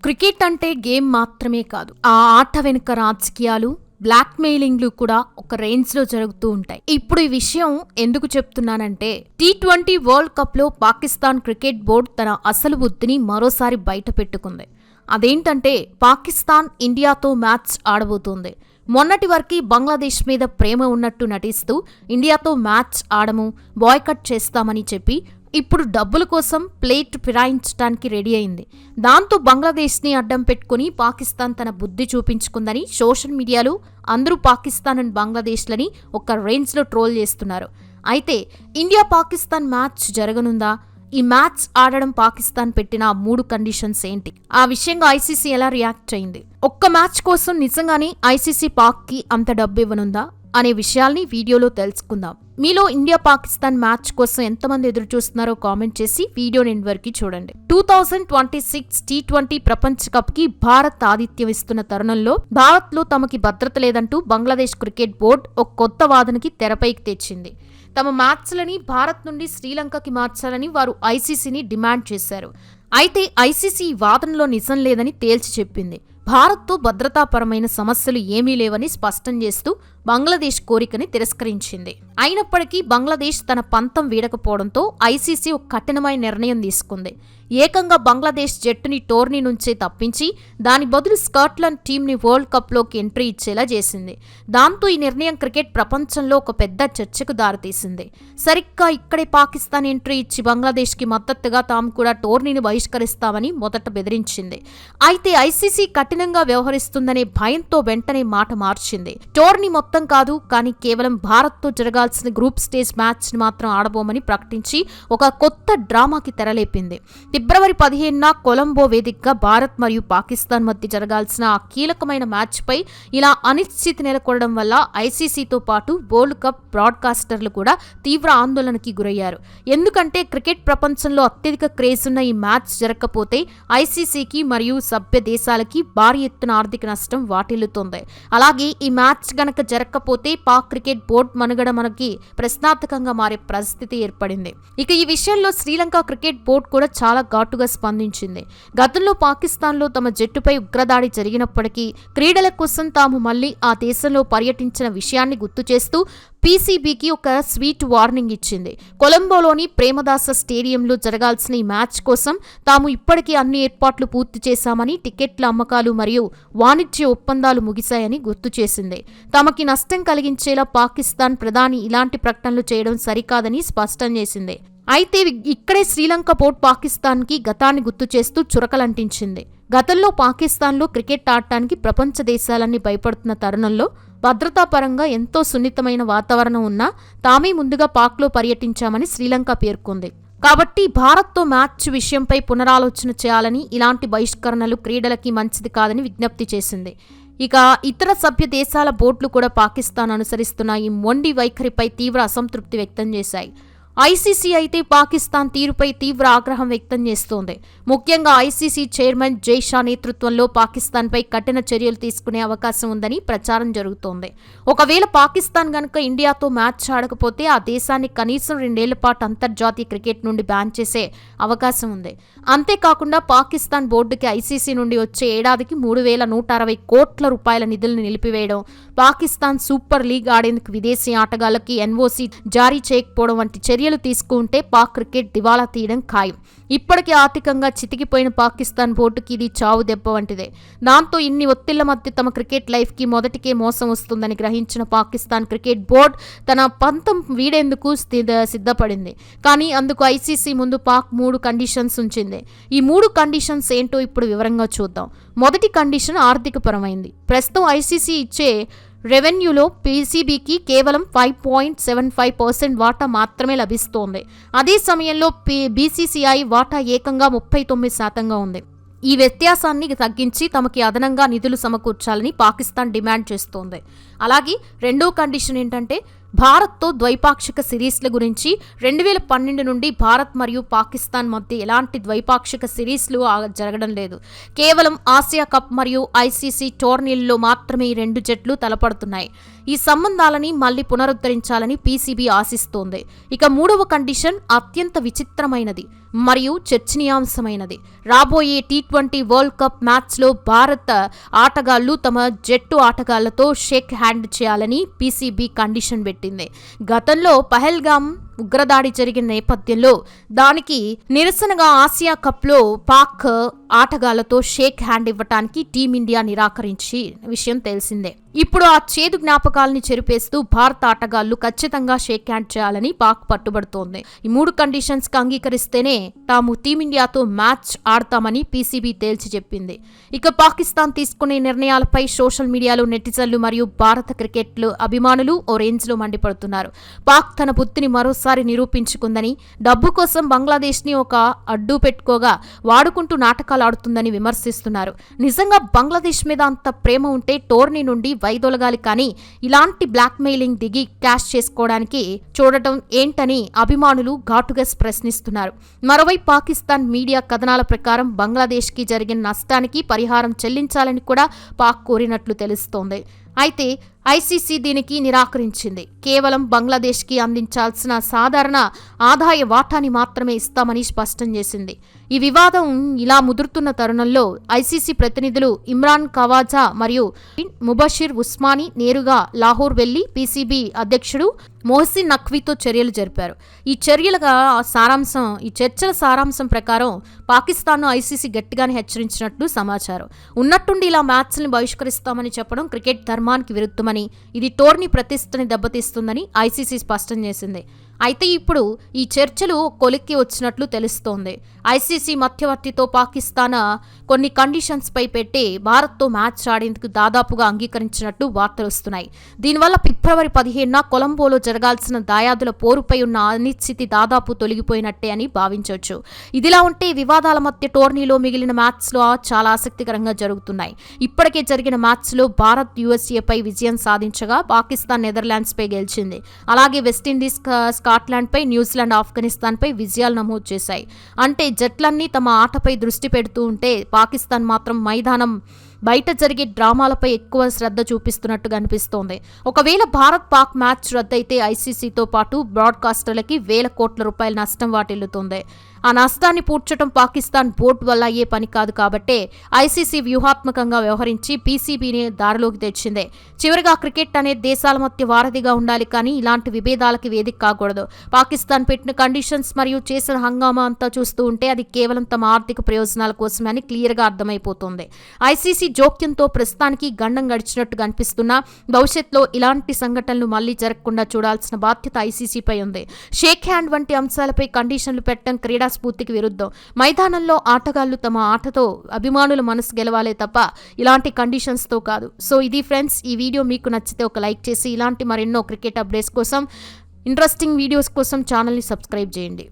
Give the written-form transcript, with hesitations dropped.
Cricket అంటే game మాత్రమే కాదు, ఆ ఆట వెనుక రాజకీయాలు, బ్లాక్ మెయిలింగ్లు కూడా ఒక రేంజ్ లో జరుగుతూ ఉంటాయి. ఇప్పుడు ఈ విషయం ఎందుకు చెప్తున్నానంటే, T20 వరల్డ్ కప్ లో పాకిస్తాన్ క్రికెట్ బోర్డు తన అసలు బుద్ధిని మరోసారి బయట పెట్టుకుంది. అదేంటంటే పాకిస్తాన్ ఇండియాతో మ్యాచ్ ఆడబోతోంది. మొన్నటి వరకు బంగ్లాదేశ్ మీద ప్రేమ ఉన్నట్టు నటిస్తూ ఇండియాతో మ్యాచ్ ఆడము, బాయ్కట్ చేస్తామని చెప్పి ఇప్పుడు డబ్బుల కోసం ప్లేట్ ఫిరాయించడానికి రెడీ అయింది. దాంతో బంగ్లాదేశ్ని అడ్డం పెట్టుకుని పాకిస్తాన్ తన బుద్ధి చూపించుకుందని సోషల్ మీడియాలో అందరూ పాకిస్తాన్ అండ్ బంగ్లాదేశ్లని ఒక రేంజ్లో ట్రోల్ చేస్తున్నారు. అయితే ఇండియా పాకిస్తాన్ మ్యాచ్ జరగనుందా? ఈ మ్యాచ్ ఆడడం పాకిస్తాన్ పెట్టిన 3 కండిషన్స్ ఏంటి? ఆ విషయంగా ఐసీసీ ఎలా రియాక్ట్ అయింది? ఒక్క మ్యాచ్ కోసం నిజంగానే ఐసీసీ పాక్కి అంత డబ్బు ఇవ్వనుందా అనే విషయాల్ని వీడియోలో తెలుసుకుందాం. మీలో ఇండియా పాకిస్తాన్ మ్యాచ్ కోసం ఎంతమంది ఎదురు చూస్తున్నారో కామెంట్ చేసి వీడియోని ఎండ్ వరకు చూడండి. 2026 T20 ప్రపంచ కప్ కి భారత్ ఆతిథ్యం ఇస్తున్న తరుణంలో భారత్ లో తమకి భద్రత లేదంటూ బంగ్లాదేశ్ క్రికెట్ బోర్డు ఒక కొత్త వాదనకి తెరపైకి తెచ్చింది. తమ మ్యాచ్లని భారత్ నుండి శ్రీలంకకి మార్చాలని వారు ఐసీసీని డిమాండ్ చేశారు. అయితే ఐసీసీ ఈ వాదనలో నిజం లేదని తేల్చి చెప్పింది. భారత్తో భద్రతాపరమైన సమస్యలు ఏమీ లేవని స్పష్టం చేస్తూ బంగ్లాదేశ్ కోరికని తిరస్కరించింది. అయినప్పటికీ బంగ్లాదేశ్ తన పంతం వీడకపోవడంతో ఐసీసీ ఒక కఠినమైన నిర్ణయం తీసుకుంది. ఏకంగా బంగ్లాదేశ్ జట్టుని టోర్నీ నుంచే తప్పించి దాని బదులు స్కాట్లాండ్ టీంని వరల్డ్ కప్లోకి ఎంట్రీ ఇచ్చేలా చేసింది. దాంతో ఈ నిర్ణయం క్రికెట్ ప్రపంచంలో ఒక పెద్ద చర్చకు దారితీసింది. సరిగ్గా ఇక్కడే పాకిస్తాన్ ఎంట్రీ ఇచ్చి బంగ్లాదేశ్కి మద్దతుగా తాము కూడా టోర్నీని బహిష్కరిస్తామని మొదట బెదిరించింది. అయితే ఐసీసీ కఠినంగా వ్యవహరిస్తుందనే భయంతో వెంటనే మాట మార్చింది. టోర్నీ మొత్తం కాదు, కానీ కేవలం భారత్తో జరగాల్సిన గ్రూప్ స్టేజ్ మ్యాచ్ని మాత్రం ఆడబోమని ప్రకటించి ఒక కొత్త డ్రామాకి తెరలేపింది. ఫిబ్రవరి 15న కొలంబో వేదికగా భారత్ మరియు పాకిస్తాన్ మధ్య జరగాల్సిన ఆ కీలకమైన మ్యాచ్పై ఇలా అనిశ్చితి నెలకొనడం వల్ల ఐసీసీతో పాటు వరల్డ్ కప్ బ్రాడ్కాస్టర్లు కూడా తీవ్ర ఆందోళనకి గురయ్యారు. ఎందుకంటే క్రికెట్ ప్రపంచంలో అత్యధిక క్రేజ్ ఉన్న ఈ మ్యాచ్ జరగకపోతే ఐసీసీకి మరియు సభ్య దేశాలకి భారీ ఎత్తున ఆర్థిక నష్టం వాటిల్లుతోంది. అలాగే ఈ మ్యాచ్ గనక జరగకపోతే పాక్ క్రికెట్ బోర్డు మనుగడ మనకి ప్రశ్నార్థకంగా మారే పరిస్థితి ఏర్పడింది. ఇక ఈ విషయంలో శ్రీలంక క్రికెట్ బోర్డు కూడా చాలా ఘాటుగా స్పందించింది. గతంలో పాకిస్తాన్లో తమ జట్టుపై ఉగ్రదాడి జరిగినప్పటికీ క్రీడల కోసం తాము మళ్లీ ఆ దేశంలో పర్యటించిన విషయాన్ని గుర్తు చేస్తూ పీసీబీకి ఒక స్వీట్ వార్నింగ్ ఇచ్చింది. కొలంబోలోని ప్రేమదాస స్టేడియంలో జరగాల్సిన ఈ మ్యాచ్ కోసం తాము ఇప్పటికీ అన్ని ఏర్పాట్లు పూర్తి చేశామని, టికెట్ల అమ్మకాలు మరియు వాణిజ్య ఒప్పందాలు ముగిశాయని గుర్తు చేసింది. తమకి నష్టం కలిగించేలా పాకిస్తాన్ ప్రధాని ఇలాంటి ప్రకటనలు చేయడం సరికాదని స్పష్టం చేసింది. అయితే ఇక్కడే శ్రీలంక బోర్డు పాకిస్తాన్కి గతాన్ని గుర్తు చేస్తూ చురకలంటించింది. గతంలో పాకిస్తాన్లో క్రికెట్ ఆడటానికి ప్రపంచ దేశాలన్నీ భయపడుతున్న తరుణంలో భద్రతాపరంగా ఎంతో సున్నితమైన వాతావరణం ఉన్నా తామే ముందుగా పాక్లో పర్యటించామని శ్రీలంక పేర్కొంది. కాబట్టి భారత్తో మ్యాచ్ విషయంపై పునరాలోచన చేయాలని, ఇలాంటి బహిష్కరణలు క్రీడలకి మంచిది కాదని విజ్ఞప్తి చేసింది. ఇక ఇతర సభ్య దేశాల బోర్డులు కూడా పాకిస్తాన్ అనుసరిస్తున్న ఈ మొండి వైఖరిపై తీవ్ర అసంతృప్తి వ్యక్తం చేశాయి. ఐసీసీ అయితే పాకిస్తాన్ తీరుపై తీవ్ర ఆగ్రహం వ్యక్తం చేస్తోంది. ముఖ్యంగా ఐసీసీ చైర్మన్ జై షా నేతృత్వంలో పాకిస్తాన్పై కఠిన చర్యలు తీసుకునే అవకాశం ఉందని ప్రచారం జరుగుతోంది. ఒకవేళ పాకిస్తాన్ గనుక ఇండియాతో మ్యాచ్ ఆడకపోతే ఆ దేశాన్ని కనీసం 2 ఏళ్ల పాటు అంతర్జాతీయ క్రికెట్ నుండి బ్యాన్ చేసే అవకాశం ఉంది. అంతేకాకుండా పాకిస్తాన్ బోర్డుకి ఐసీసీ నుండి వచ్చే ఏడాదికి 3,160 కోట్ల రూపాయల నిధులను నిలిపివేయడం, పాకిస్తాన్ సూపర్ లీగ్ ఆడేందుకు విదేశీ ఆటగాళ్లకి ఎన్ఓసీ జారీ చేయకపోవడం వంటి చర్యలు తీసుకుంటే పాక్ క్రికెట్ దివాలా తీయడం ఖాయం. ఇప్పటికీ ఆర్థికంగా చితికిపోయిన పాకిస్తాన్ బోర్డుకి ఇది చావు దెబ్బ వంటిదే. దాంతో ఇన్ని ఒత్తిళ్ల మధ్య తమ క్రికెట్ లైఫ్కి మొదటికే మోసం వస్తుందని గ్రహించిన పాకిస్తాన్ క్రికెట్ బోర్డు తన పంతం వీడేందుకు సిద్ధపడింది. కానీ అందుకు ఐసీసీ ముందు పాక్ 3 కండిషన్స్ ఉంచింది. ఈ 3 కండిషన్స్ ఏంటో ఇప్పుడు వివరంగా చూద్దాం. మొదటి కండిషన్ ఆర్థికపరమైంది. ప్రస్తుతం ఐసీసీ ఇచ్చే రెవెన్యూలో పీసీబీకి కేవలం 5.75% వాటా మాత్రమే లభిస్తోంది. అదే సమయంలో బీసీసీఐ వాటా ఏకంగా 39% ఉంది. ఈ వ్యత్యాసాన్ని తగ్గించి తమకి అదనంగా నిధులు సమకూర్చాలని పాకిస్తాన్ డిమాండ్ చేస్తోంది. అలాగే రెండో కండిషన్ ఏంటంటే భారత్తో ద్వైపాక్షిక సిరీస్ల గురించి 2012 నుండి భారత్ మరియు పాకిస్తాన్ మధ్య ఎలాంటి ద్వైపాక్షిక సిరీస్లు జరగడం లేదు. కేవలం ఆసియా కప్ మరియు ఐసీసీ టోర్నీల్లో మాత్రమే ఈ రెండు జట్లు తలపడుతున్నాయి. ఈ సంబంధాలని మళ్లీ పునరుద్ధరించాలని పీసీబీ ఆశిస్తోంది. ఇక మూడవ కండిషన్ అత్యంత విచిత్రమైనది మరియు చర్చనీయాంశమైనది. రాబోయే టీ20 వరల్డ్ కప్ మ్యాచ్లో భారత్ ఆటగాళ్లు తమ జట్టు ఆటగాళ్లతో షేక్ హ్యాండ్ చేయాలని పీసీబీ కండిషన్ పెట్టింది. గతంలో పహల్గామ్ ఉగ్రదాడి జరిగిన నేపథ్యంలో దానికి నిరసనగా ఆసియా కప్లో పాక్ ఆటగాళ్లతో షేక్ హ్యాండ్ ఇవ్వటానికి టీమిండియా నిరాకరించి విషయం తెలిసిందే. ఇప్పుడు ఆ చేదు జ్ఞాపకాలని చెరిపేస్తూ భారత ఆటగాళ్లు ఖచ్చితంగా షేక్ హ్యాండ్ చేయాలని పాక్ పట్టుబడుతోంది. ఈ మూడు కండిషన్స్ కి అంగీకరిస్తేనే తాము టీమిండియాతో మ్యాచ్ ఆడతామని పీసీబీ తేల్చి చెప్పింది. ఇక పాకిస్తాన్ తీసుకునే నిర్ణయాలపై సోషల్ మీడియాలో నెటిజన్లు మరియు భారత క్రికెట్ అభిమానులు ఓ రేంజ్ లో మండిపడుతున్నారు. పాక్ తన బుద్ధిని మరోసారి నిరూపించుకుందని, డబ్బు కోసం బంగ్లాదేశ్ ని ఒక అడ్డు పెట్టుకోగా వాడుకుంటూ నాటకాలు ఆడుతుందని విమర్శిస్తున్నారు. నిజంగా బంగ్లాదేశ్ మీద అంత ప్రేమ ఉంటే టోర్నీ నుండి వైదొలగాలి, కానీ ఇలాంటి బ్లాక్ మెయిలింగ్ దిగి క్యాష్ చేసుకోవడానికి చూడటం ఏంటని అభిమానులు ఘాటుగా ప్రశ్నిస్తున్నారు. మరోవైపు పాకిస్తాన్ మీడియా కథనాల ప్రకారం బంగ్లాదేశ్ కి జరిగిన నష్టానికి పరిహారం చెల్లించాలని కూడా పాక్ కోరినట్లు తెలుస్తోంది. అయితే ఐసీసీ దీనికి నిరాకరించింది. కేవలం బంగ్లాదేశ్కి అందించాల్సిన సాధారణ ఆదాయ వాటాని మాత్రమే ఇస్తామని స్పష్టం చేసింది. ఈ వివాదం ఇలా ముదురుతున్న తరుణంలో ఐసీసీ ప్రతినిధులు ఇమ్రాన్ ఖవాజా మరియు ముబషిర్ ఉస్మానీ నేరుగా లాహోర్ వెళ్లి పీసీబీ అధ్యక్షుడు మొహసిన్ నఖ్వీతో చర్యలు జరిపారు. ఈ చర్చల సారాంశం ప్రకారం పాకిస్తాన్ను ఐసీసీ గట్టిగానే హెచ్చరించినట్లు సమాచారం. ఉన్నట్టుండి ఇలా మ్యాచ్లను బహిష్కరిస్తామని చెప్పడం క్రికెట్ ధర్మానికి విరుద్ధమని, ఇది టోర్నీ ప్రతిష్టని దెబ్బతీస్తుందని ఐసీసీ స్పష్టం చేసింది. అయితే ఇప్పుడు ఈ చర్చలు కొలిక్కి వచ్చినట్లు తెలుస్తోంది. ఐసీసీ మధ్యవర్తితో పాకిస్తాన్ కొన్ని కండిషన్స్ పై పెట్టి భారత్తో మ్యాచ్ ఆడేందుకు దాదాపుగా అంగీకరించినట్లు వార్తలు వస్తున్నాయి. దీనివల్ల ఫిబ్రవరి 15న కొలంబోలో జరగాల్సిన దాయాదుల పోరుపై ఉన్న అనిశ్చితి దాదాపు తొలగిపోయినట్టే అని భావించవచ్చు. ఇదిలా ఉంటే వివాదాల మధ్య టోర్నీలో మిగిలిన మ్యాచ్లు చాలా ఆసక్తికరంగా జరుగుతున్నాయి. ఇప్పటికే జరిగిన మ్యాచ్లో భారత్ యూఎస్ఏపై విజయం సాధించగా పాకిస్తాన్ నెదర్లాండ్స్ పై గెలిచింది. అలాగే వెస్టిండీస్ స్కాట్లాండ్ పై, న్యూజిలాండ్ ఆఫ్ఘనిస్తాన్ పై విజయాలు నమోదు చేశాయి. అంటే జట్లన్నీ తమ ఆటపై దృష్టి పెడుతూ ఉంటే పాకిస్తాన్ మాత్రం మైదానం బయట జరిగే డ్రామాలపై ఎక్కువ శ్రద్ధ చూపిస్తున్నట్టుగా అనిపిస్తోంది. ఒకవేళ భారత్ పాక్ మ్యాచ్ రద్దయితే ఐసీసీతో పాటు బ్రాడ్కాస్టర్లకి వేల కోట్ల రూపాయల నష్టం వాటిల్లుతుంది. ఆ నష్టాన్ని పూడ్చడం పాకిస్తాన్ బోర్డు వల్ల అయ్యే పని కాదు కాబట్టే ఐసీసీ వ్యూహాత్మకంగా వ్యవహరించి పీసీబీని దారిలోకి తెచ్చింది. చివరిగా క్రికెట్ అనే దేశాల మధ్య వారధిగా ఉండాలి, కానీ ఇలాంటి విభేదాలకి వేదిక కాకూడదు. పాకిస్తాన్ పెట్టిన కండిషన్స్ మరియు చేసిన హంగామా అంతా చూస్తూ ఉంటే అది కేవలం తమ ఆర్థిక ప్రయోజనాల కోసమే అని క్లియర్గా అర్థమైపోతుంది. ఐసీసీ జోక్యంతో ప్రస్తుతానికి గండం గడిచినట్టుగా అనిపిస్తున్నా భవిష్యత్తులో ఇలాంటి సంఘటనలు మళ్లీ జరగకుండా చూడాల్సిన బాధ్యత ఐసీసీపై ఉంది. షేక్ హ్యాండ్ వంటి అంశాలపై కండిషన్లు పెట్టడం క్రీడా స్ఫూర్తికి విరుద్ధం. మైదానంలో ఆటగాళ్లు తమ ఆటతో అభిమానుల మనసు గెలవాలే తప్ప ఇలాంటి కండిషన్స్తో కాదు. సో ఇది ఫ్రెండ్స్, ఈ వీడియో మీకు నచ్చితే ఒక లైక్ చేసి ఇలాంటి మరెన్నో క్రికెట్ అప్డేట్స్ కోసం, ఇంట్రెస్టింగ్ వీడియోస్ కోసం ఛానల్ని సబ్స్క్రైబ్ చేయండి.